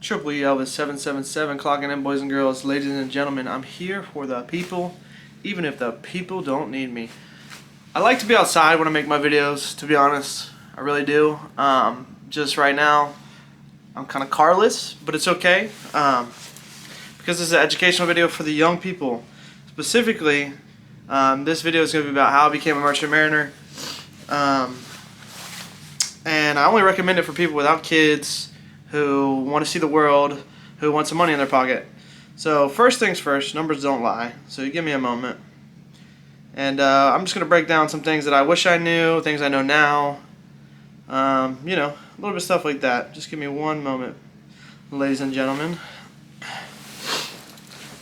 Triple E Elvis 777 clocking in, boys and girls, ladies and gentlemen. I'm here for the people, even if the people don't need me. I like to be outside when I make my videos, to be honest. I really do. Just right now, I'm kind of carless, but it's okay. Because this is an educational video for the young people. Specifically, this video is going to be about how I became a merchant mariner. And I only recommend it for people without kids, who want to see the world, who want some money in their pocket. So first things first, numbers don't lie. So you give me a moment. And I'm just going to break down some things that I wish I knew, things I know now. You know, a little bit of stuff like that. Just give me one moment, ladies and gentlemen.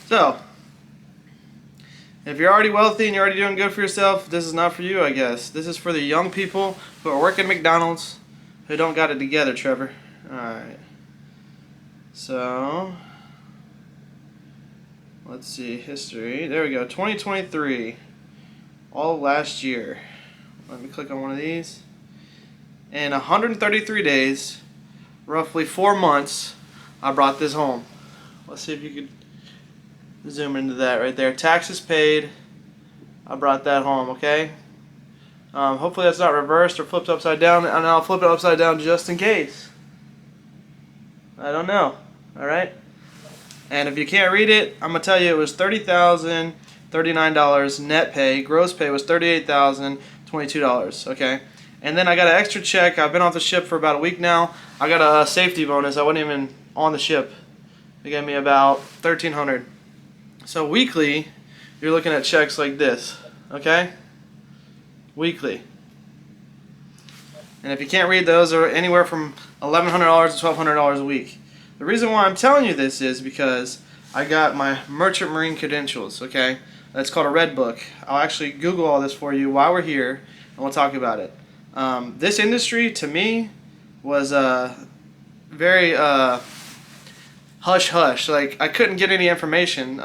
So, if you're already wealthy and you're already doing good for yourself, this is not for you, I guess. This is for the young people who are working at McDonald's, who don't got it together, Trevor. Alright. So, let's see, history. There we go, 2023. All last year. Let me click on one of these. In 133 days, roughly 4 months, I brought this home. Let's see if you could zoom into that right there. Taxes paid. I brought that home, okay? Hopefully that's not reversed or flipped upside down, and I'll flip it upside down just in case. I don't know. Alright? And if you can't read it, I'm going to tell you it was $30,039 net pay. Gross pay was $38,022, okay? And then I got an extra check. I've been off the ship for about a week now. I got a safety bonus. I wasn't even on the ship. They gave me about $1,300. So weekly, you're looking at checks like this, okay? Weekly. And if you can't read those, they're anywhere from $1,100 to $1,200 a week. The reason why I'm telling you this is because I got my Merchant Marine credentials, okay? That's called a Red Book. I'll actually Google all this for you while we're here, and we'll talk about it. This industry, to me, was very hush-hush. Like, I couldn't get any information.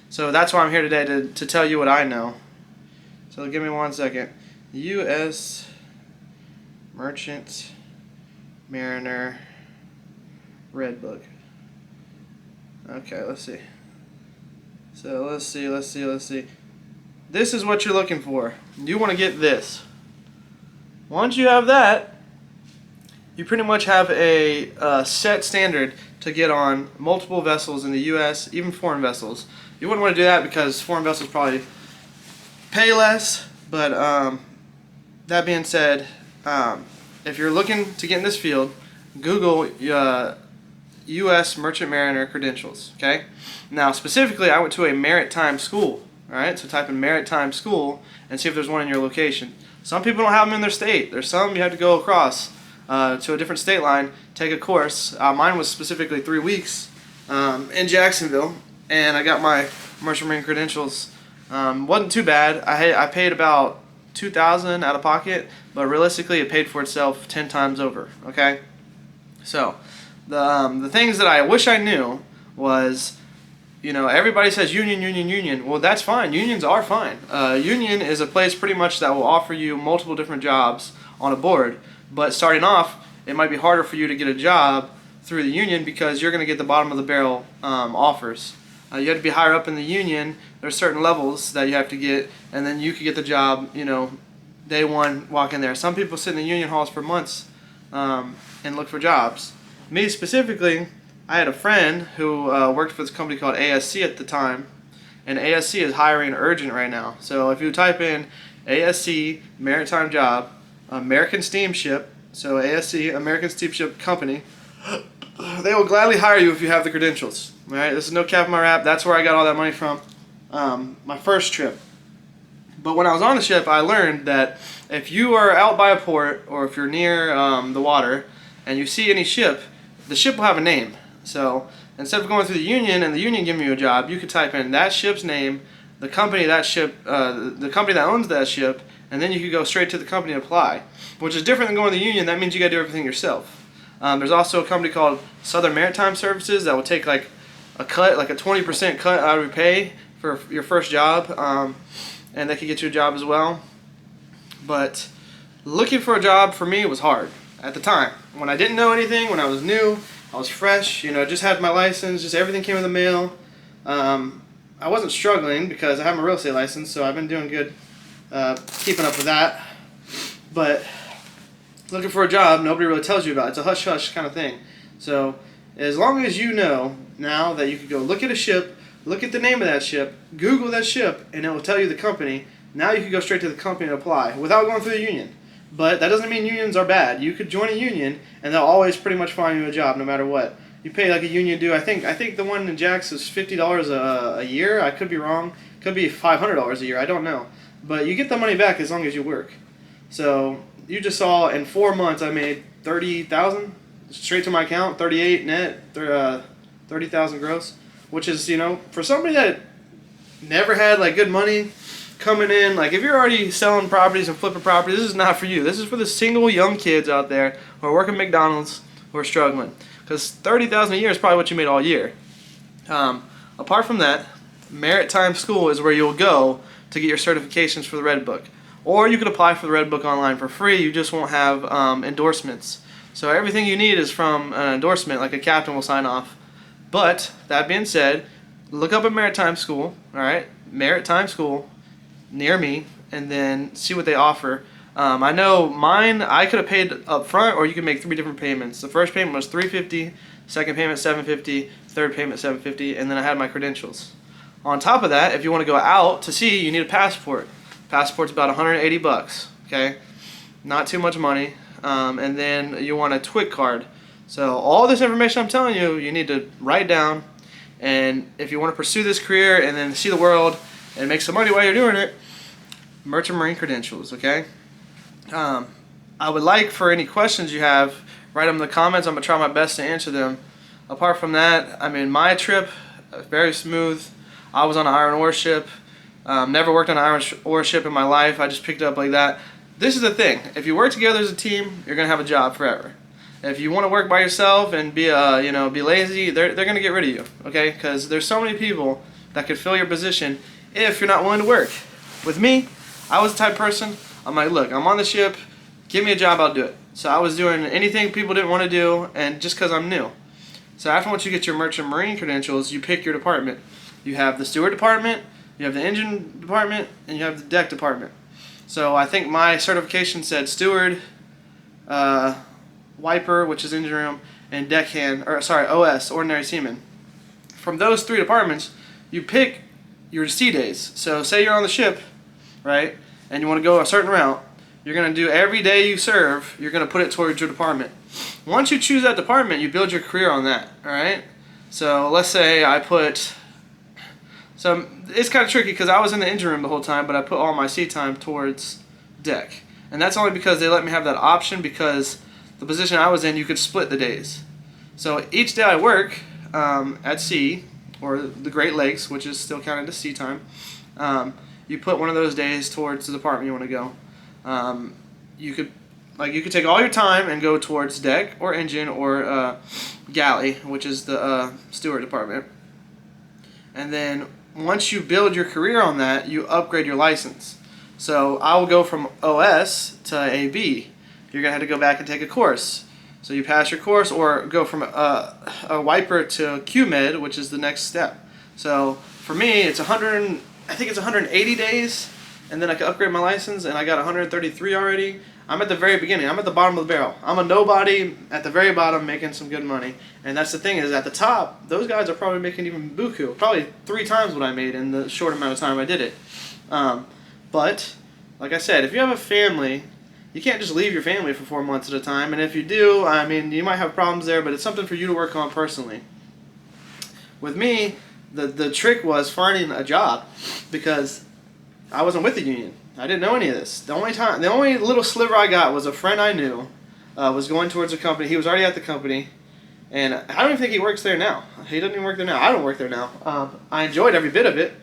So that's why I'm here today, to tell you what I know. So give me 1 second. U.S. Merchant Mariner Red Book. Okay, let's see. So let's see. This is what you're looking for. You want to get this. Once you have that, you pretty much have a set standard to get on multiple vessels in the U.S., even foreign vessels. You wouldn't want to do that because foreign vessels probably pay less, but that being said, if you're looking to get in this field, Google U.S. Merchant Mariner credentials, okay? Now, specifically, I went to a maritime school, all right? So type in maritime school and see if there's one in your location. Some people don't have them in their state. There's some you have to go across to a different state line, take a course. Mine was specifically 3 weeks in Jacksonville, and I got my Merchant Marine credentials. Wasn't too bad. I paid about $2,000 out of pocket, but realistically it paid for itself 10 times over, okay? So, the things that I wish I knew was, you know, everybody says union, union, union. Well, that's fine. Unions are fine. Union is a place pretty much that will offer you multiple different jobs on a board. But starting off, it might be harder for you to get a job through the union because you're going to get the bottom of the barrel offers. You have to be higher up in the union. There's certain levels that you have to get, and then you could get the job, you know, day one, walk in there. Some people sit in the union halls for months and look for jobs. Me specifically, I had a friend who worked for this company called ASC at the time, and ASC is hiring urgent right now. So if you type in ASC maritime job, American Steamship, so ASC, American Steamship Company, they will gladly hire you if you have the credentials. All right, this is no cap in my rap. That's where I got all that money from, my first trip. But when I was on the ship, I learned that if you are out by a port or if you're near the water and you see any ship, the ship will have a name. So instead of going through the union and the union giving you a job, you could type in that ship's name, the company that owns that ship, and then you could go straight to the company and apply, which is different than going to the union. That means you got to do everything yourself. There's also a company called Southern Maritime Services that will take like a cut, like a 20% cut out of your pay for your first job, and they could get you a job as well. But looking for a job for me was hard at the time. When I didn't know anything, when I was new, I was fresh, you know, just had my license, just everything came in the mail. I wasn't struggling because I have my real estate license, so I've been doing good keeping up with that. But looking for a job, nobody really tells you about it. It's a hush-hush kind of thing. So as long as you know now that you could go look at a ship, look at the name of that ship, Google that ship, and it will tell you the company. Now you can go straight to the company and apply without going through the union. But that doesn't mean unions are bad. You could join a union, and they'll always pretty much find you a job no matter what. You pay like a union due. I think the one in Jack's is $50 a year. I could be wrong. Could be $500 a year. I don't know. But you get the money back as long as you work. So you just saw in 4 months I made $30,000 straight to my account, 38 net, 30,000 gross, which is, you know, for somebody that never had like good money coming in, like if you're already selling properties and flipping properties, this is not for you. This is for the single young kids out there who are working McDonald's who are struggling, because $30,000 a year is probably what you made all year. Apart from that, Maritime School is where you'll go to get your certifications for the Red Book. Or you could apply for the Red Book online for free. You just won't have endorsements. So everything you need is from an endorsement, like a captain will sign off. But that being said, look up at Maritime School, all right? Maritime School near me, and then see what they offer. I know mine, I could have paid up front, or you could make 3 different payments. The first payment was $350, second payment $750, third payment $750, and then I had my credentials. On top of that, if you want to go out to sea, you need a passport. Passport's about 180 bucks, okay? Not too much money. And then you want a TWIC card. So all this information I'm telling you, you need to write down. And if you want to pursue this career and then see the world and make some money while you're doing it, Merchant Marine credentials, okay? I would like for any questions you have, write them in the comments. I'm going to try my best to answer them. Apart from that, I mean, my trip, very smooth. I was on an iron ore ship. Never worked on an iron ore ship in my life. I just picked it up like that. This is the thing. If you work together as a team, you're going to have a job forever. If you want to work by yourself and be be lazy, they're going to get rid of you, okay? Because there's so many people that could fill your position if you're not willing to work. With me, I was the type of person, I'm like, look, I'm on the ship, give me a job, I'll do it. So I was doing anything people didn't want to do, and just because I'm new. So after once you get your Merchant Marine credentials, you pick your department. You have the steward department, you have the engine department, and you have the deck department. So I think my certification said steward, wiper, which is engine room, and deckhand, or sorry, OS, ordinary seaman. From those 3 departments, you pick your sea days. So say you're on the ship, right, and you want to go a certain route, you're going to do every day you serve, you're going to put it towards your department. Once you choose that department, you build your career on that, all right? So let's say I put, so it's kind of tricky because I was in the engine room the whole time, but I put all my sea time towards deck. And that's only because they let me have that option, because the position I was in, you could split the days. So each day I work at sea, or the Great Lakes, which is still counted as sea time, you put one of those days towards the department you want to go. You could take all your time and go towards deck or engine or galley, which is the steward department. And then once you build your career on that, you upgrade your license. So I will go from OS to AB. You're going to have to go back and take a course. So you pass your course, or go from a wiper to QMed, which is the next step. So for me, it's I think it's 180 days, and then I can upgrade my license, and I got 133 already. I'm at the very beginning. I'm at the bottom of the barrel. I'm a nobody at the very bottom making some good money. And that's the thing, is at the top, those guys are probably making even buku. Probably 3 times what I made in the short amount of time I did it. But, like I said, if you have a family, you can't just leave your family for 4 months at a time. And if you do, I mean, you might have problems there, but it's something for you to work on personally. With me, the trick was finding a job, because I wasn't with the union. I didn't know any of this. The only little sliver I got was a friend I knew was going towards a company. He was already at the company, and I don't even think he works there now. He doesn't even work there now. I don't work there now. I enjoyed every bit of it,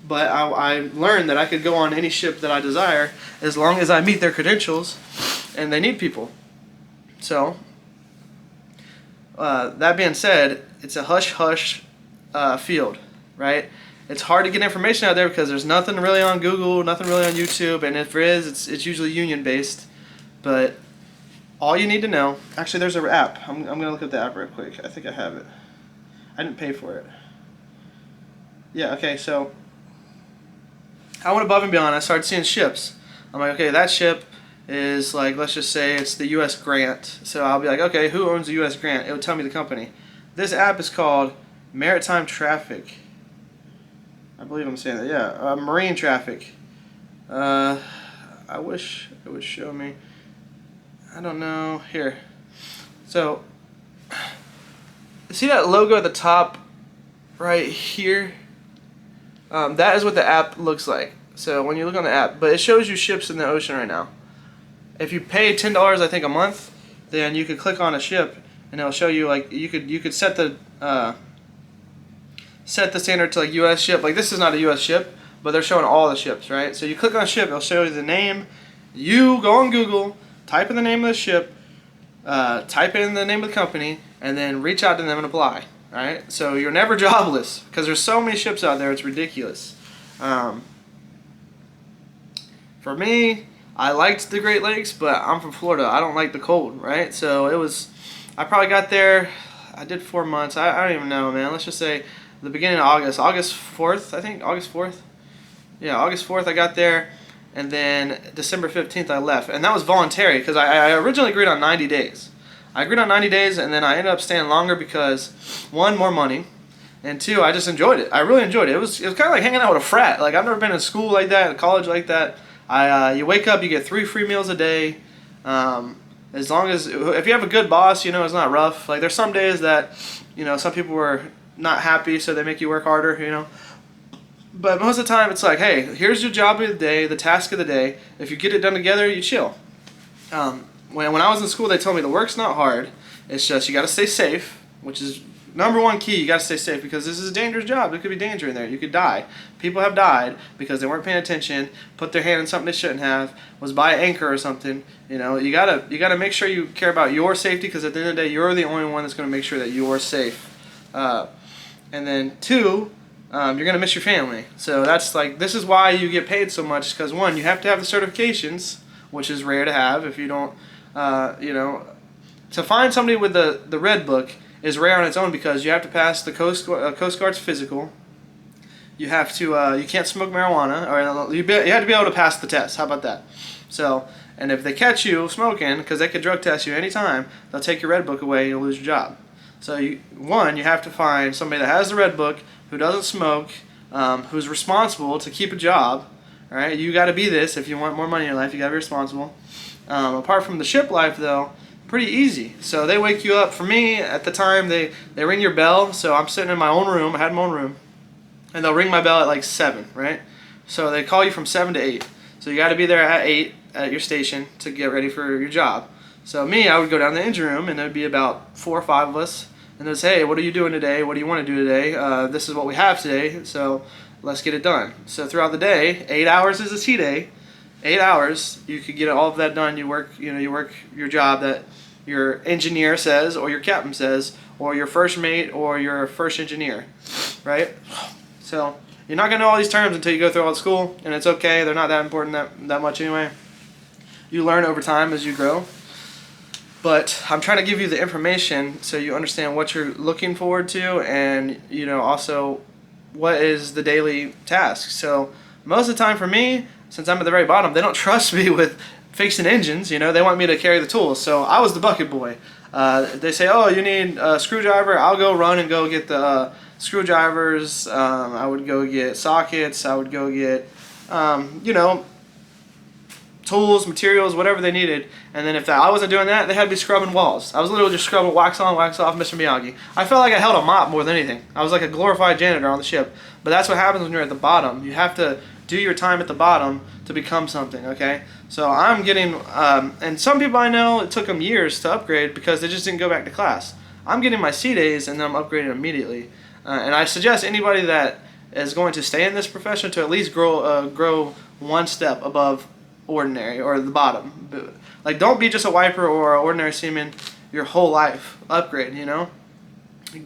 but I learned that I could go on any ship that I desire as long as I meet their credentials, and they need people. So, that being said, it's a hush-hush field, right? It's hard to get information out there because there's nothing really on Google, nothing really on YouTube, and if there is, it's usually union-based. But all you need to know, actually there's an app. I'm going to look at the app real quick. I think I have it. I didn't pay for it. Yeah, okay, so I went above and beyond. I started seeing ships. I'm like, okay, that ship is like, let's just say it's the U.S. Grant. So I'll be like, okay, who owns the U.S. Grant? It would tell me the company. This app is called Maritime Traffic. I believe I'm saying that, yeah. Marine Traffic. I wish it would show me. I don't know. Here. So, see that logo at the top right here? That is what the app looks like. So when you look on the app, but it shows you ships in the ocean right now. If you pay $10, I think, a month, then you could click on a ship and it'll show you, like, you could set the standard to like U.S. ship. Like, this is not a U.S. ship, but they're showing all the ships, right? So you click on a ship, it'll show you the name. You go on Google, type in the name of the ship, type in the name of the company, and then reach out to them and apply. Right? So you're never jobless because there's so many ships out there, it's ridiculous. For me, I liked the Great Lakes, but I'm from Florida. I don't like the cold, right? So I probably got there, I did 4 months. I don't even know, man. Let's just say the beginning of August. August 4th, I think. August 4th? Yeah, August 4th I got there, and then December 15th I left. And that was voluntary because I originally agreed on 90 days. I agreed on 90 days, and then I ended up staying longer because, one, more money, and two, I just enjoyed it. I really enjoyed it. It was kind of like hanging out with a frat. Like, I've never been in school like that, in college like that. You wake up, you get 3 free meals a day. As long as, if you have a good boss, you know, it's not rough. Like, there's some days that, you know, some people were not happy, so they make you work harder, you know. But most of the time, it's like, hey, here's your job of the day, the task of the day. If you get it done together, you chill. When I was in school, they told me the work's not hard. It's just you got to stay safe, which is number one key. You got to stay safe because this is a dangerous job. There could be danger in there. You could die. People have died because they weren't paying attention, put their hand in something they shouldn't have, was by anchor or something. You know, you gotta make sure you care about your safety because at the end of the day, you're the only one that's going to make sure that you're safe. And then two, you're going to miss your family. So that's like, this is why you get paid so much because one, you have to have the certifications, which is rare to have if you don't. You know, to find somebody with the red book is rare on its own because you have to pass the Coast Guard's physical. You have to, you can't smoke marijuana, or you have to be able to pass the test. How about that? So, and if they catch you smoking, because they could drug test you anytime, they'll take your red book away and you'll lose your job. So, you have to find somebody that has the red book, who doesn't smoke, who's responsible to keep a job. All right, you got to be this if you want more money in your life. You got to be responsible. Apart from the ship life, though, pretty easy. So they wake you up. For me, at the time, they ring your bell. So I'm sitting in my own room. I had my own room. And they'll ring my bell at like 7, right? So they call you from 7 to 8. So you got to be there at 8 at your station to get ready for your job. So me, I would go down to the engine room, and there'd be about 4 or 5 of us. And they'd say, hey, what are you doing today? What do you want to do today? This is what we have today. So let's get it done. So throughout the day, 8 hours is a tea day. 8 hours, you could get all of that done. You work your job that your engineer says, or your captain says, or your first mate, or your first engineer, right? So you're not gonna know all these terms until you go through all the school, and it's okay. They're not that important that much anyway. You learn over time as you grow. But I'm trying to give you the information so you understand what you're looking forward to, and you know also what is the daily task. So most of the time for me, since I'm at the very bottom, they don't trust me with fixing engines. You know, they want me to carry the tools. So I was the bucket boy. They say, oh, you need a screwdriver. I'll go run and go get the screwdrivers. I would go get sockets. I would go get, you know, tools, materials, whatever they needed. And then if I wasn't doing that, they had to be scrubbing walls. I was literally just scrubbing wax on, wax off, Mr. Miyagi. I felt like I held a mop more than anything. I was like a glorified janitor on the ship. But that's what happens when you're at the bottom. You have to do your time at the bottom to become something, okay? So I'm getting, and some people I know, it took them years to upgrade because they just didn't go back to class. I'm getting my C days and then I'm upgrading immediately. And I suggest anybody that is going to stay in this profession to at least grow one step above ordinary or the bottom. Like, don't be just a wiper or an ordinary seaman your whole life. Upgrade, you know?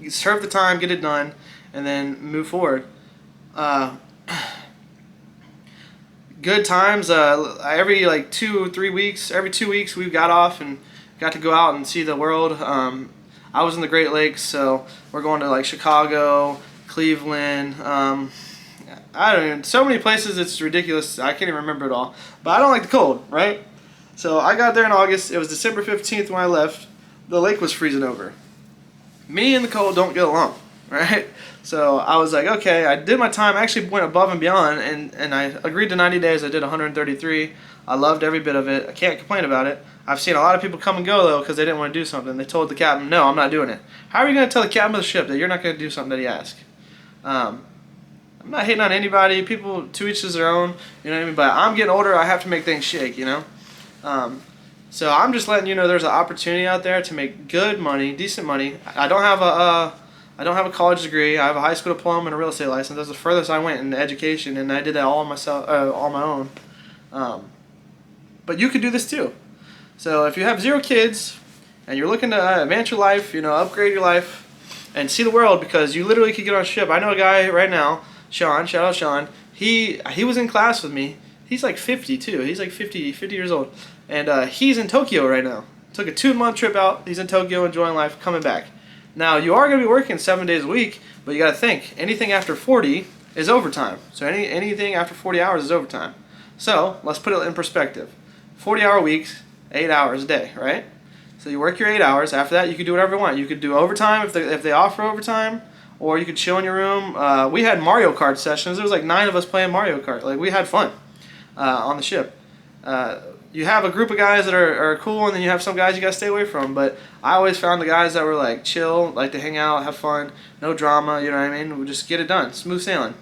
Serve the time, get it done, and then move forward. Good times. Every like 2 or 3 weeks, every 2 weeks we got off and got to go out and see the world. I was in the Great Lakes, so we're going to like Chicago, Cleveland. I don't even, so many places it's ridiculous. I can't even remember it all. But I don't like the cold, right? So I got there in August. It was December 15th when I left. The lake was freezing over. Me and the cold don't get along, right? So I was like, okay, I did my time. I actually went above and beyond, and I agreed to 90 days. I did 133. I loved every bit of it. I can't complain about it. I've seen a lot of people come and go, though, because they didn't want to do something. They told the captain, no, I'm not doing it. How are you going to tell the captain of the ship that you're not going to do something that he asked? I'm not hating on anybody. People, to each is their own, you know what I mean? But I'm getting older. I have to make things shake, you know? So I'm just letting you know there's an opportunity out there to make good money, decent money. I don't have a college degree. I have a high school diploma and a real estate license. That's the furthest I went in education, and I did that all myself, all my own. But you could do this too. So if you have 0 kids and you're looking to advance your life, you know, upgrade your life and see the world, because you literally could get on a ship. I know a guy right now, Sean, shout out Sean. He was in class with me. He's like 50 too. He's like 50 years old. And he's in Tokyo right now. Took a 2-month trip out. He's in Tokyo enjoying life, coming back. Now, you are going to be working 7 days a week, but you got to think, anything after 40 is overtime. So anything after 40 hours is overtime. So let's put it in perspective. 40-hour weeks, 8 hours a day, right? So you work your 8 hours. After that, you can do whatever you want. You could do overtime if they offer overtime, or you could chill in your room. We had Mario Kart sessions. There was like 9 of us playing Mario Kart. Like, we had fun on the ship. You have a group of guys that are cool, and then you have some guys you gotta stay away from. But I always found the guys that were like chill, like to hang out, have fun, no drama. You know what I mean? We just get it done, smooth sailing.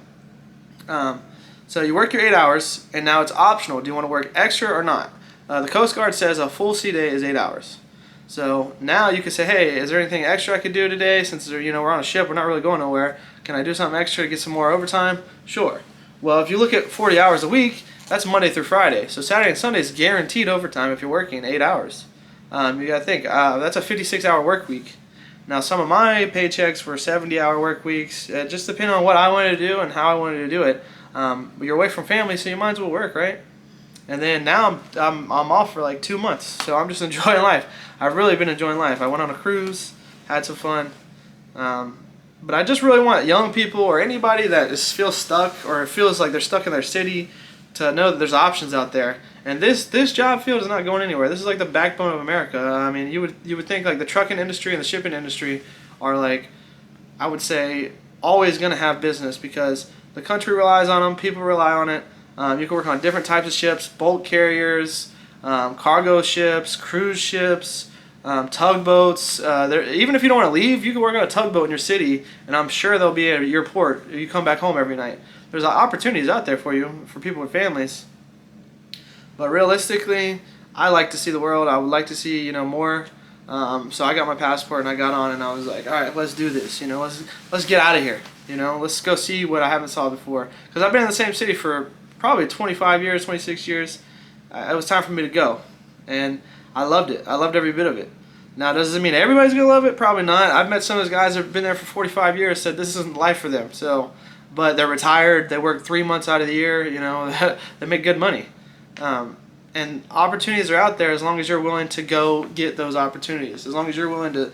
So you work your 8 hours, and now it's optional. Do you want to work extra or not? The Coast Guard says a full sea day is 8 hours. So now you can say, hey, is there anything extra I could do today? Since we're on a ship, we're not really going nowhere. Can I do something extra to get some more overtime? Sure. Well, if you look at 40 hours a week, that's Monday through Friday. So Saturday and Sunday is guaranteed overtime if you're working 8 hours. You got to think, that's a 56-hour work week. Now, some of my paychecks were 70-hour work weeks. It just depending on what I wanted to do and how I wanted to do it. But you're away from family, so you might as well work, right? And then now I'm off for like 2 months, so I'm just enjoying life. I've really been enjoying life. I went on a cruise, had some fun. But I just really want young people or anybody that just feels stuck or feels like they're stuck in their city to know that there's options out there. And this job field is not going anywhere. This is like the backbone of America. I mean, you would think like the trucking industry and the shipping industry are like, I would say, always going to have business because the country relies on them, people rely on it. You can work on different types of ships, bulk carriers, cargo ships, cruise ships, tugboats. Even if you don't want to leave, you can work on a tugboat in your city, and I'm sure they'll be at your port. You come back home every night. There's opportunities out there for you, for people with families. But realistically, I like to see the world. I would like to see, more. So I got my passport and I got on, and I was like, all right, let's do this. Let's get out of here. Let's go see what I haven't saw before. Because I've been in the same city for probably 25 years, 26 years. It was time for me to go, and I loved it. I loved every bit of it. Now, does it mean everybody's gonna love it? Probably not. I've met some of those guys that have been there for 45 years, said this isn't life for them. So, but they're retired. They work 3 months out of the year. They make good money. And opportunities are out there as long as you're willing to go get those opportunities. As long as you're willing to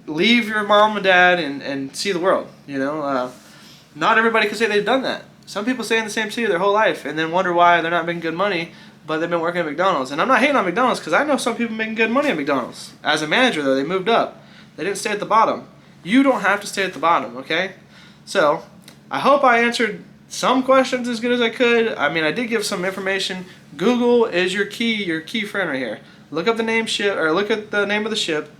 leave your mom and dad and see the world. Not everybody can say they've done that. Some people stay in the same city their whole life and then wonder why they're not making good money, but they've been working at McDonald's. And I'm not hating on McDonald's because I know some people making good money at McDonald's. As a manager, though, they moved up. They didn't stay at the bottom. You don't have to stay at the bottom, okay? So, I hope I answered some questions as good as I could. I mean, I did give some information. Google is your key friend right here. Look up the name ship, or look at the name of the ship.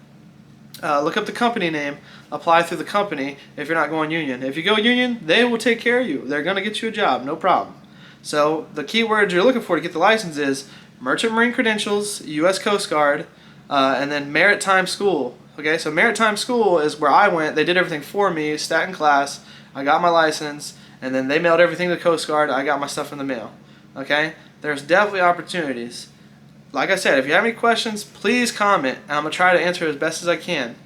Look up the company name, apply through the company if you're not going union. If you go union, they will take care of you. They're going to get you a job, no problem. So the keywords you're looking for to get the license is Merchant Marine Credentials, U.S. Coast Guard, and then Maritime School. Okay, so Maritime School is where I went. They did everything for me, sat in class, I got my license, and then they mailed everything to the Coast Guard. I got my stuff in the mail. Okay, there's definitely opportunities. Like I said, if you have any questions, please comment, and I'm going to try to answer as best as I can.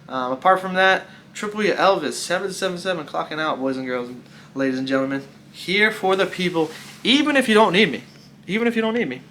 Apart from that, Triple E Elvis, 777 clocking out, boys and girls, and ladies and gentlemen. Here for the people, even if you don't need me. Even if you don't need me.